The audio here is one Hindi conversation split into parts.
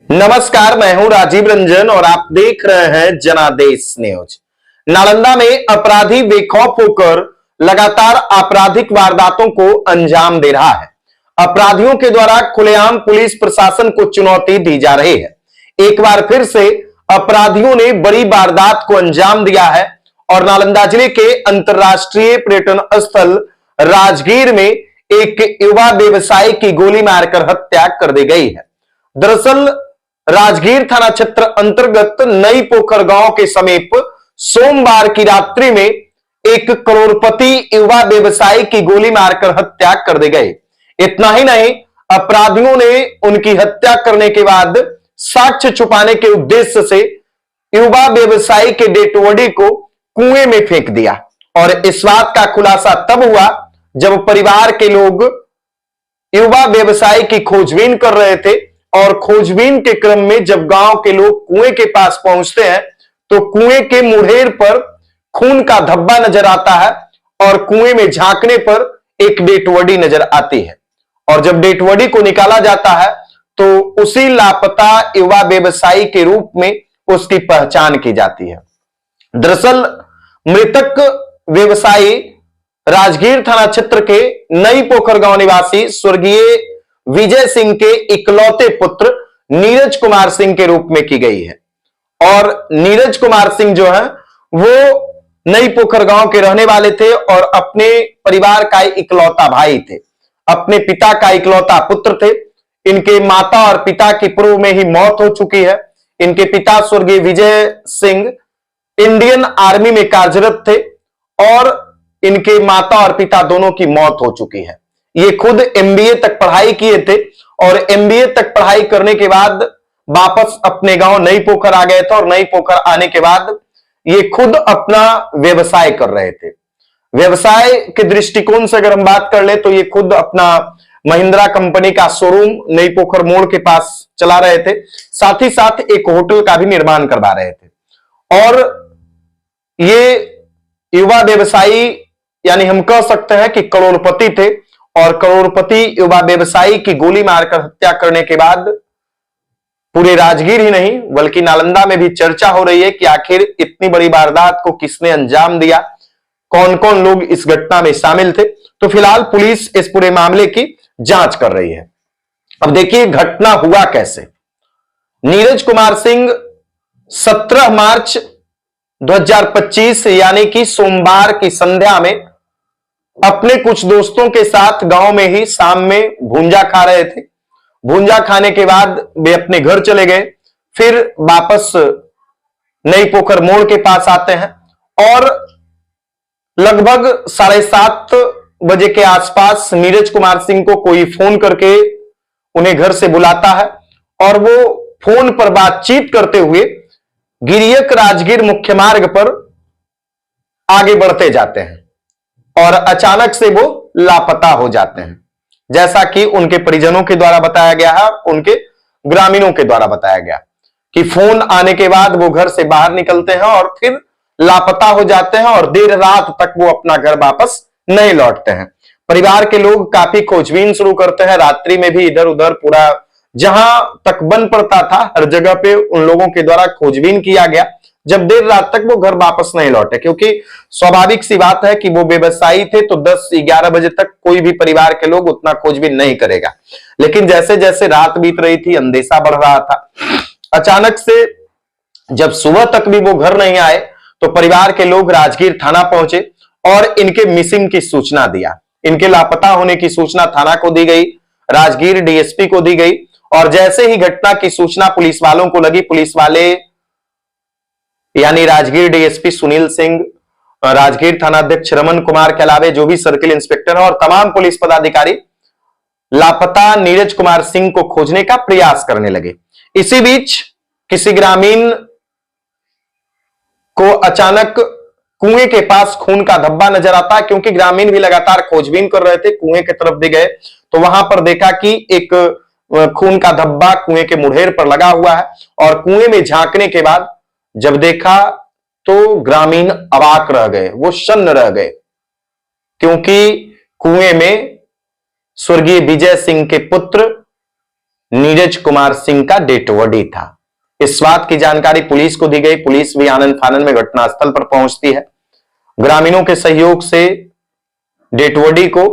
नमस्कार, मैं हूं राजीव रंजन और आप देख रहे हैं जनादेश न्यूज। नालंदा में अपराधी बेखौफ होकर लगातार आपराधिक वारदातों को अंजाम दे रहा है। अपराधियों के द्वारा खुलेआम पुलिस प्रशासन को चुनौती दी जा रही है। एक बार फिर से अपराधियों ने बड़ी वारदात को अंजाम दिया है और नालंदा जिले के अंतर्राष्ट्रीय पर्यटन स्थल राजगीर में एक युवा व्यवसायी की गोली मारकर हत्या कर दी गई है। दरअसल राजगीर थाना क्षेत्र अंतर्गत नई पोखर गांव के समीप सोमवार की रात्रि में एक करोड़पति युवा व्यवसायी की गोली मारकर हत्या कर दी गई। इतना ही नहीं, अपराधियों ने उनकी हत्या करने के बाद साक्ष्य छुपाने के उद्देश्य से युवा व्यवसायी के डेड बॉडी को कुएं में फेंक दिया। और इस बात का खुलासा तब हुआ जब परिवार के लोग युवा व्यवसायी की खोजबीन कर रहे थे और खोजबीन के क्रम में जब गांव के लोग कुएं के पास पहुंचते हैं तो कुएं के मुढ़ेर पर खून का धब्बा नजर आता है और कुएं में झांकने पर एक डेड बॉडी नजर आती है। और जब डेड बॉडी को निकाला जाता है तो उसी लापता युवा व्यवसायी के रूप में उसकी पहचान की जाती है। दरअसल मृतक व्यवसायी राजगीर थाना क्षेत्र के नई पोखर गांव निवासी स्वर्गीय विजय सिंह के इकलौते पुत्र नीरज कुमार सिंह के रूप में की गई है। और नीरज कुमार सिंह जो है वो नई पोखर गांव के रहने वाले थे और अपने परिवार का इकलौता भाई थे, अपने पिता का इकलौता पुत्र थे। इनके माता और पिता की पूर्व में ही मौत हो चुकी है। इनके पिता स्वर्गीय विजय सिंह इंडियन आर्मी में कार्यरत थे और इनके माता और पिता दोनों की मौत हो चुकी है। ये खुद एमबीए तक पढ़ाई किए थे और एमबीए तक पढ़ाई करने के बाद वापस अपने गांव नई पोखर आ गए थे और नई पोखर आने के बाद ये खुद अपना व्यवसाय कर रहे थे। व्यवसाय के दृष्टिकोण से अगर हम बात कर ले तो ये खुद अपना महिंद्रा कंपनी का शोरूम नई पोखर मोड़ के पास चला रहे थे, साथ ही साथ एक होटल का भी निर्माण करवा रहे थे। और ये युवा व्यवसायी यानी हम कह सकते हैं कि करोड़पति थे और करोड़पति युवा व्यवसायी की गोली मारकर हत्या करने के बाद पूरे राजगीर ही नहीं बल्कि नालंदा में भी चर्चा हो रही है कि आखिर इतनी बड़ी वारदात को किसने अंजाम दिया, कौन कौन लोग इस घटना में शामिल थे। तो फिलहाल पुलिस इस पूरे मामले की जांच कर रही है। अब देखिए घटना हुआ कैसे। नीरज कुमार सिंह 17 मार्च 2025 यानी कि सोमवार की संध्या में अपने कुछ दोस्तों के साथ गांव में ही शाम में भूंजा खा रहे थे। भूंजा खाने के बाद वे अपने घर चले गए, फिर वापस नई पोखर मोड़ के पास आते हैं और लगभग 7:30 बजे के आसपास नीरज कुमार सिंह को कोई फोन करके उन्हें घर से बुलाता है और वो फोन पर बातचीत करते हुए गिरियक राजगीर मुख्य मार्ग पर आगे बढ़ते जाते हैं और अचानक से वो लापता हो जाते हैं, जैसा कि उनके परिजनों के द्वारा बताया गया है, उनके ग्रामीणों के द्वारा बताया गया कि फोन आने के बाद वो घर से बाहर निकलते हैं और फिर लापता हो जाते हैं और देर रात तक वो अपना घर वापस नहीं लौटते हैं। परिवार के लोग काफी खोजबीन शुरू करते हैं, रात्रि में भी इधर उधर पूरा जहां तक बन पड़ता था हर जगह पे उन लोगों के द्वारा खोजबीन किया गया। जब देर रात तक वो घर वापस नहीं लौटे, क्योंकि स्वाभाविक सी बात है कि वो व्यवसायी थे तो 10-11 बजे तक कोई भी परिवार के लोग उतना खोजबीन नहीं करेगा। लेकिन जैसे जैसे रात बीत रही थी अंदेशा बढ़ रहा था। अचानक से जब सुबह तक भी वो घर नहीं आए तो परिवार के लोग राजगीर थाना पहुंचे और इनके मिसिंग की सूचना दिया। इनके लापता होने की सूचना थाना को दी गई, राजगीर डीएसपी को दी गई और जैसे ही घटना की सूचना पुलिस वालों को लगी, पुलिस वाले यानी राजगीर डीएसपी सुनील सिंह, राजगीर थानाध्यक्ष रमन कुमार के अलावे जो भी सर्किल इंस्पेक्टर है और तमाम पुलिस पदाधिकारी लापता नीरज कुमार सिंह को खोजने का प्रयास करने लगे। इसी बीच किसी ग्रामीण को अचानक कुएं के पास खून का धब्बा नजर आता, क्योंकि ग्रामीण भी लगातार खोजबीन कर रहे थे, कुएं की तरफ भी गए तो वहां पर देखा कि एक खून का धब्बा कुएं के मुढ़ेर पर लगा हुआ है और कुएं में झांकने के बाद जब देखा तो ग्रामीण अवाक रह गए, वो शन्न रह गए, क्योंकि कुएं में स्वर्गीय विजय सिंह के पुत्र नीरज कुमार सिंह का डेड बॉडी था। इस बात की जानकारी पुलिस को दी गई। पुलिस भी आनन फानन में घटनास्थल पर पहुंचती है। ग्रामीणों के सहयोग से डेड बॉडी को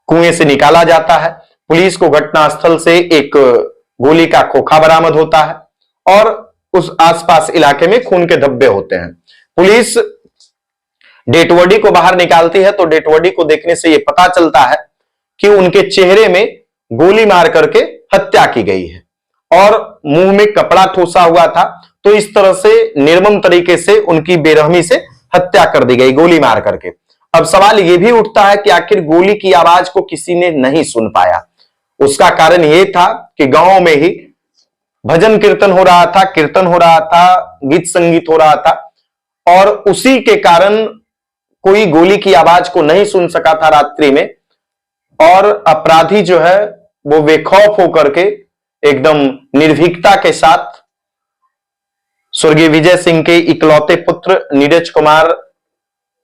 कुएं से निकाला जाता है। पुलिस को घटनास्थल से एक गोली का खोखा बरामद होता है और उस आसपास इलाके में खून के धब्बे होते हैं। पुलिस डेड बॉडी को बाहर निकालती है तो डेड बॉडी को देखने से यह पता चलता है कि उनके चेहरे में गोली मार करके हत्या की गई है और मुंह में कपड़ा ठोसा हुआ था। तो इस तरह से निर्मम तरीके से उनकी बेरहमी से हत्या कर दी गई गोली मार करके। अब सवाल यह भी उठता है कि आखिर गोली की आवाज को किसी ने नहीं सुन पाया। उसका कारण यह था कि गांव में ही भजन कीर्तन हो रहा था, कीर्तन हो रहा था, गीत संगीत हो रहा था और उसी के कारण कोई गोली की आवाज को नहीं सुन सका था रात्रि में और अपराधी जो है वो बेखौफ होकर के एकदम निर्भीकता के साथ स्वर्गीय विजय सिंह के इकलौते पुत्र नीरज कुमार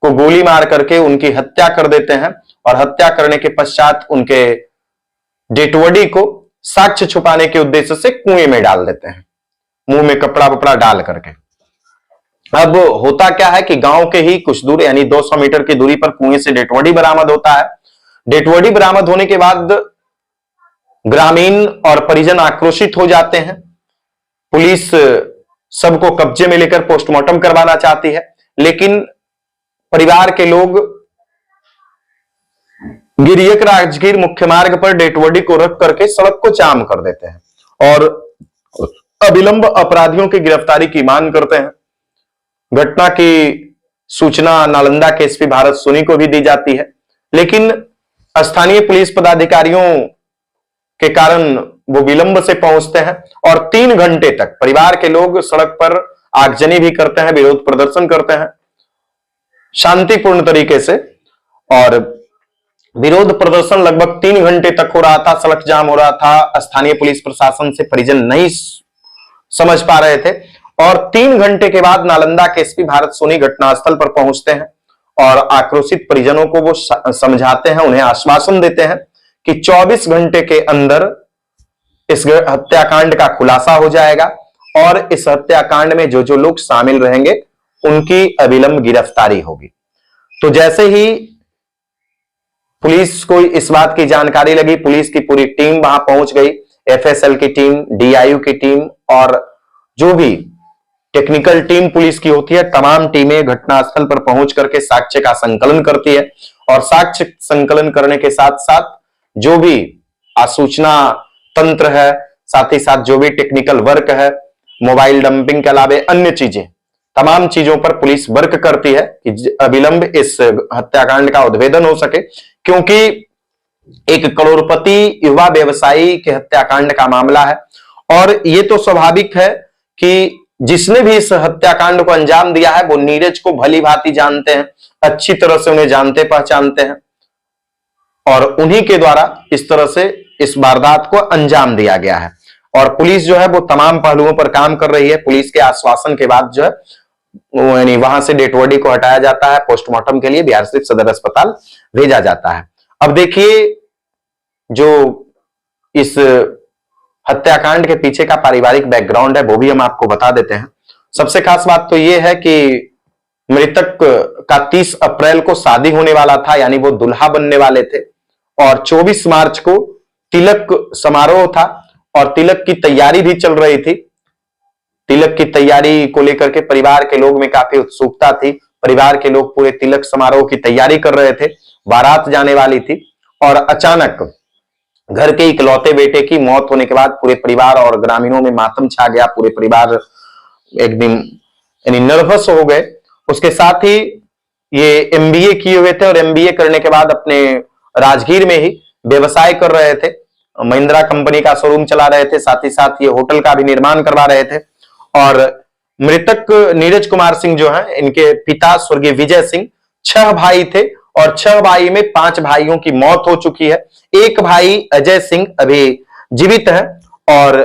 को गोली मार करके उनकी हत्या कर देते हैं और हत्या करने के पश्चात उनके डेड बॉडी को साक्ष्य छुपाने के उद्देश्य से कुएं में डाल देते हैं, मुंह में कपड़ा वपड़ा डाल करके। अब होता क्या है कि गांव के ही कुछ दूर यानी 200 मीटर की दूरी पर कुएं से डेड बॉडी बरामद होता है। डेड बॉडी बरामद होने के बाद ग्रामीण और परिजन आक्रोशित हो जाते हैं। पुलिस सबको कब्जे में लेकर पोस्टमार्टम करवाना चाहती है, लेकिन परिवार के लोग गिरियक राजगीर मुख्य मार्ग पर डेड बॉडी को रख करके सड़क को जाम कर देते हैं और अविलंब अपराधियों की गिरफ्तारी की मांग करते हैं। घटना की सूचना नालंदा के एसपी भारत सोनी को भी दी जाती है, लेकिन स्थानीय पुलिस पदाधिकारियों के कारण वो विलंब से पहुंचते हैं और 3 घंटे तक परिवार के लोग सड़क पर आगजनी भी करते हैं, विरोध प्रदर्शन करते हैं शांतिपूर्ण तरीके से। और विरोध प्रदर्शन लगभग 3 घंटे तक हो रहा था, सड़क जाम हो रहा था। स्थानीय पुलिस प्रशासन से परिजन नहीं समझ पा रहे थे और 3 घंटे के बाद नालंदा के एसपी भारत सोनी घटनास्थल पर पहुंचते हैं और आक्रोशित परिजनों को वो समझाते हैं, उन्हें आश्वासन देते हैं कि 24 घंटे के अंदर इस हत्याकांड का खुलासा हो जाएगा और इस हत्याकांड में जो जो लोग शामिल रहेंगे उनकी अविलंब गिरफ्तारी होगी। तो जैसे ही पुलिस को इस बात की जानकारी लगी, पुलिस की पूरी टीम वहां पहुंच गई, एफएसएल की टीम, डीआईयू की टीम और जो भी टेक्निकल टीम पुलिस की होती है, तमाम टीमें घटनास्थल पर पहुंच करके साक्ष्य का संकलन करती है और साक्ष्य संकलन करने के साथ साथ जो भी आसूचना तंत्र है, साथ ही साथ जो भी टेक्निकल वर्क है, मोबाइल डंपिंग के अलावा अन्य चीजें, तमाम चीजों पर पुलिस वर्क करती है कि अविलंब इस हत्याकांड का उद्भेदन हो सके, क्योंकि एक करोड़पति युवा व्यवसायी के हत्याकांड का मामला है और यह तो स्वाभाविक है कि जिसने भी इस हत्याकांड को अंजाम दिया है वो नीरज को भली भांति जानते हैं, अच्छी तरह से उन्हें जानते पहचानते हैं और उन्हीं के द्वारा इस तरह से इस वारदात को अंजाम दिया गया है। और पुलिस जो है वो तमाम पहलुओं पर काम कर रही है। पुलिस के आश्वासन के बाद जो है यानी वहां से डेड बॉडी को हटाया जाता है, पोस्टमार्टम के लिए बिहार शरीफ सदर अस्पताल भेजा जाता है। अब देखिए जो इस हत्याकांड के पीछे का पारिवारिक बैकग्राउंड है वो भी हम आपको बता देते हैं। सबसे खास बात तो यह है कि मृतक का 30 अप्रैल को शादी होने वाला था, यानी वो दुल्हा बनने वाले थे और 24 मार्च को तिलक समारोह था और तिलक की तैयारी भी चल रही थी। तिलक की तैयारी को लेकर के परिवार के लोग में काफी उत्सुकता थी। परिवार के लोग पूरे तिलक समारोह की तैयारी कर रहे थे, बारात जाने वाली थी और अचानक घर के इकलौते बेटे की मौत होने के बाद पूरे परिवार और ग्रामीणों में मातम छा गया। पूरे परिवार एकदम यानी नर्वस हो गए। उसके साथ ही ये एमबीए किए हुए थे और एमबीए करने के बाद अपने राजगीर में ही व्यवसाय कर रहे थे, महिंद्रा कंपनी का शोरूम चला रहे थे, साथ ही साथ ये होटल का भी निर्माण करवा रहे थे। और मृतक नीरज कुमार सिंह जो है, इनके पिता स्वर्गीय विजय सिंह, 6 भाई थे और 6 भाई में 5 भाइयों की मौत हो चुकी है। एक भाई अजय सिंह अभी जीवित है और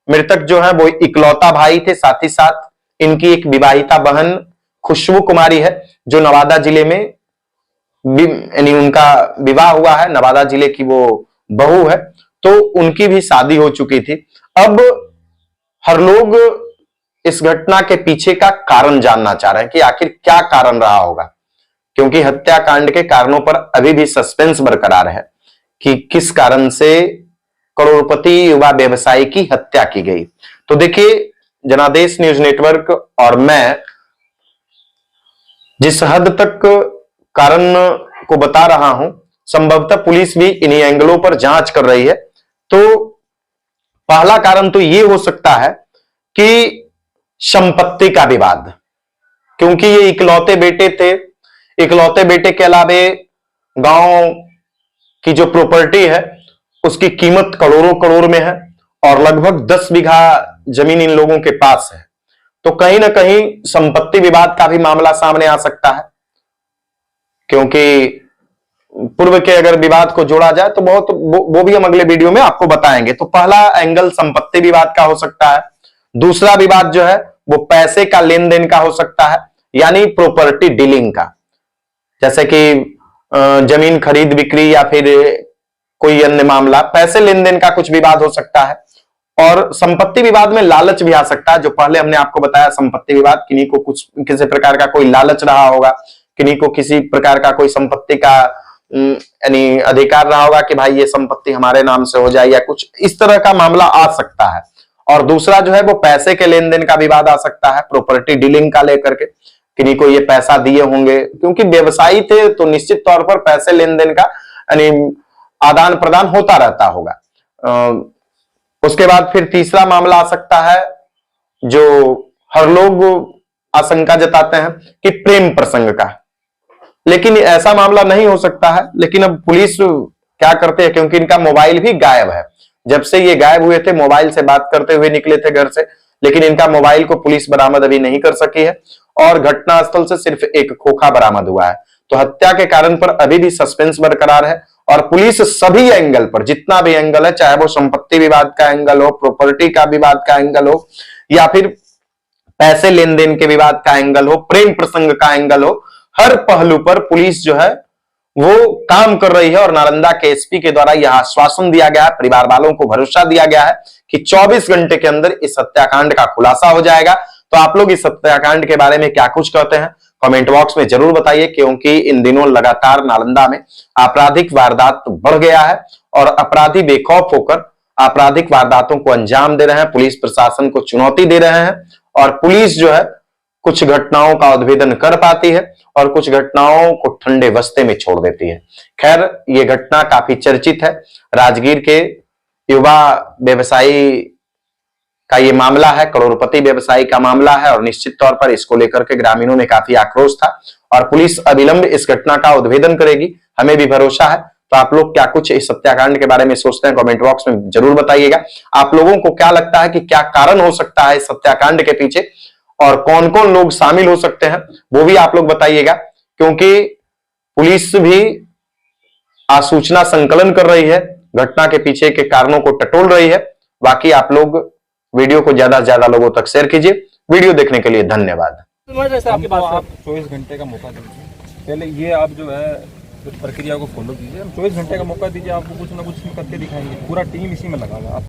मृतक जो है वो इकलौता भाई थे। साथ ही साथ इनकी एक विवाहिता बहन खुशबू कुमारी है जो नवादा जिले में यानी उनका विवाह हुआ है, नवादा जिले की वो बहू है। तो उनकी भी शादी हो चुकी थी। अब हर लोग इस घटना के पीछे का कारण जानना चाह रहे हैं कि आखिर क्या कारण रहा होगा, क्योंकि हत्याकांड के कारणों पर अभी भी सस्पेंस बरकरार है कि किस कारण से करोड़पति युवा व्यवसायी की हत्या की गई। तो देखिए, जनादेश न्यूज नेटवर्क और मैं जिस हद तक कारण को बता रहा हूं, संभवतः पुलिस भी इन्हीं एंगलों पर जांच कर रही है। तो पहला कारण तो यह हो सकता है कि संपत्ति का विवाद, क्योंकि ये इकलौते बेटे थे। इकलौते बेटे के अलावे गांव की जो प्रॉपर्टी है उसकी कीमत करोड़ों करोड़ में है और लगभग 10 बीघा जमीन इन लोगों के पास है। तो कहीं ना कहीं संपत्ति विवाद का भी मामला सामने आ सकता है, क्योंकि पूर्व के अगर विवाद को जोड़ा जाए तो बहुत वो भी हम अगले वीडियो में आपको बताएंगे। तो पहला एंगल संपत्ति विवाद का हो सकता है। दूसरा विवाद जो है वो पैसे का लेन देन का हो सकता है, यानी प्रॉपर्टी डीलिंग का, जैसे कि जमीन खरीद बिक्री या फिर कोई अन्य मामला, पैसे लेन देन का कुछ विवाद हो सकता है। और संपत्ति विवाद में लालच भी आ सकता है, जो पहले हमने आपको बताया। संपत्ति विवाद, किन्हीं को कुछ किसी प्रकार का कोई लालच रहा होगा, किन्हीं को किसी प्रकार का कोई संपत्ति का यानी अधिकार रहा होगा कि भाई ये संपत्ति हमारे नाम से हो जाए, या कुछ इस तरह का मामला आ सकता है। और दूसरा जो है वो पैसे के लेन देन का विवाद आ सकता है, प्रॉपर्टी डीलिंग का लेकर के, किन्हीं को ये पैसा दिए होंगे, क्योंकि व्यवसायी थे तो निश्चित तौर पर पैसे लेन देन का यानी आदान प्रदान होता रहता होगा। उसके बाद फिर तीसरा मामला आ सकता है, जो हर लोग आशंका जताते हैं कि प्रेम प्रसंग का, लेकिन ऐसा मामला नहीं हो सकता है। लेकिन अब पुलिस क्या करते हैं, क्योंकि इनका मोबाइल भी गायब है, जब से ये गायब हुए थे मोबाइल से बात करते हुए निकले थे घर से, लेकिन इनका मोबाइल को पुलिस बरामद अभी नहीं कर सकी है और घटनास्थल से सिर्फ एक खोखा बरामद हुआ है। तो हत्या के कारण पर अभी भी सस्पेंस बरकरार है और पुलिस सभी एंगल पर, जितना भी एंगल है, चाहे वो संपत्ति विवाद का एंगल हो, प्रॉपर्टी का विवाद का एंगल हो, या फिर पैसे लेन देन के विवाद का एंगल हो, प्रेम प्रसंग का एंगल हो, हर पहलू पर पुलिस जो है वो काम कर रही है। और नालंदा के एसपी के द्वारा यह आश्वासन दिया गया है, परिवार वालों को भरोसा दिया गया है कि 24 घंटे के अंदर इस हत्याकांड का खुलासा हो जाएगा। तो आप लोग इस हत्याकांड के बारे में क्या कुछ कहते हैं कमेंट बॉक्स में जरूर बताइए, क्योंकि इन दिनों लगातार नालंदा में आपराधिक वारदात बढ़ गया है और अपराधी बेखौफ होकर आपराधिक वारदातों को अंजाम दे रहे हैं, पुलिस प्रशासन को चुनौती दे रहे हैं। और पुलिस जो है कुछ घटनाओं का उद्भेदन कर पाती है और कुछ घटनाओं को ठंडे बस्ते में छोड़ देती है। खैर, यह घटना काफी चर्चित है। राजगीर के युवा व्यवसायी का ये मामला है, करोड़पति व्यवसायी का मामला है, और निश्चित तौर पर इसको लेकर के ग्रामीणों में काफी आक्रोश था और पुलिस अविलंब इस घटना का उद्भेदन करेगी, हमें भी भरोसा है। तो आप लोग क्या कुछ इस हत्याकांड के बारे में सोचते हैं कमेंट बॉक्स में जरूर बताइएगा। आप लोगों को क्या लगता है कि क्या कारण हो सकता है इस हत्याकांड के पीछे और कौन कौन लोग शामिल हो सकते हैं, वो भी आप लोग बताइएगा, क्योंकि पुलिस भी आसूचना संकलन कर रही है, घटना के पीछे के कारणों को टटोल रही है। बाकी आप लोग वीडियो को ज्यादा से ज्यादा लोगों तक शेयर कीजिए। वीडियो देखने के लिए धन्यवाद। आपके पास आप 24 घंटे का मौका दीजिए, पहले ये आप जो है प्रक्रिया को फॉलो कीजिए। हम 24 घंटे का मौका दीजिए, आपको कुछ ना कुछ करके दिखाएंगे। पूरा टीम इसी में लगा हुआ है।